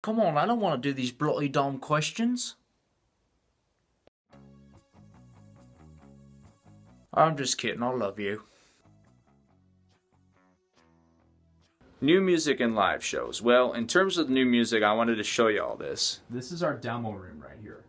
Come on, I don't want to do these bloody dumb questions. I'm just kidding, I love you. New music and live shows. Well, in terms of new music, I wanted to show you all this. This is our demo room right here.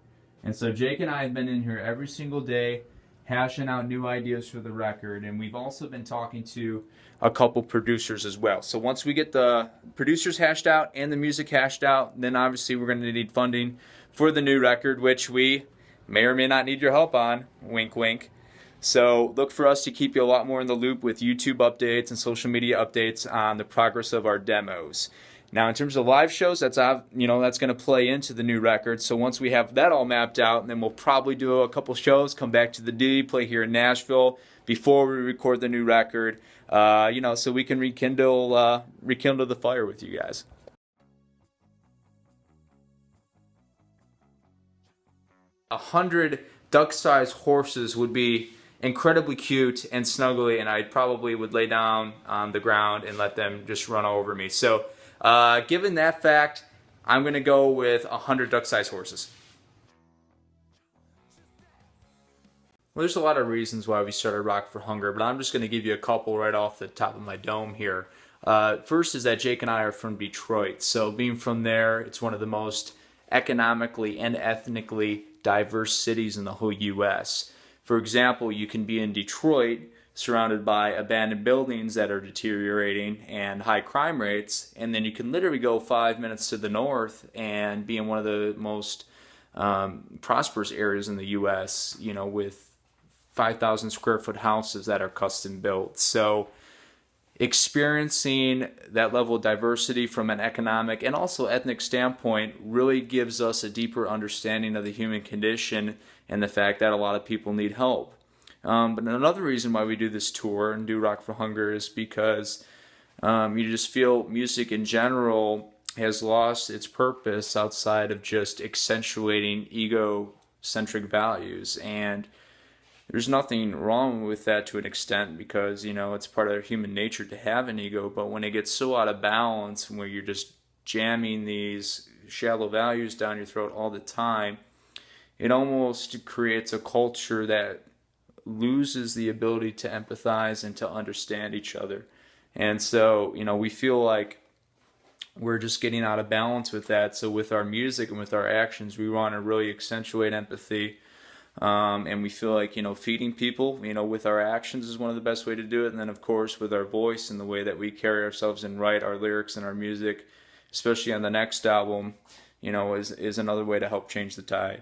And so Jake and I have been in here every single day hashing out new ideas for the record, and we've also been talking to a couple producers as well. So once we get the producers hashed out and the music hashed out, then obviously we're going to need funding for the new record, which we may or may not need your help on. Wink, wink. So look for us to keep you a lot more in the loop with YouTube updates and social media updates on the progress of our demos. Now, in terms of live shows, that's going to play into the new record. So once we have that all mapped out, then we'll probably do a couple shows, come back to the D, play here in Nashville before we record the new record. So we can rekindle the fire with you guys. 100 duck-sized horses would be incredibly cute and snuggly, and I probably would lay down on the ground and let them just run over me. So given that fact, I'm going to go with 100 duck-sized horses. Well, there's a lot of reasons why we started Rock for Hunger, but I'm just going to give you a couple right off the top of my dome here. First is that Jake and I are from Detroit, so being from there, it's one of the most economically and ethnically diverse cities in the whole U.S. For example, you can be in Detroit surrounded by abandoned buildings that are deteriorating and high crime rates, and then you can literally go 5 minutes to the north and be in one of the most prosperous areas in the U.S., with 5,000 square foot houses that are custom built. So experiencing that level of diversity from an economic and also ethnic standpoint really gives us a deeper understanding of the human condition and the fact that a lot of people need help. But another reason why we do this tour and do Rock for Hunger is because you just feel music in general has lost its purpose outside of just accentuating egocentric values. And there's nothing wrong with that to an extent because, it's part of human nature to have an ego. But when it gets so out of balance, where you're just jamming these shallow values down your throat all the time, it almost creates a culture that loses the ability to empathize and to understand each other. And so, we feel like we're just getting out of balance with that. So with our music and with our actions, we want to really accentuate empathy. And we feel like, feeding people, with our actions is one of the best way to do it. And then, of course, with our voice and the way that we carry ourselves and write our lyrics and our music, especially on the next album, is another way to help change the tide.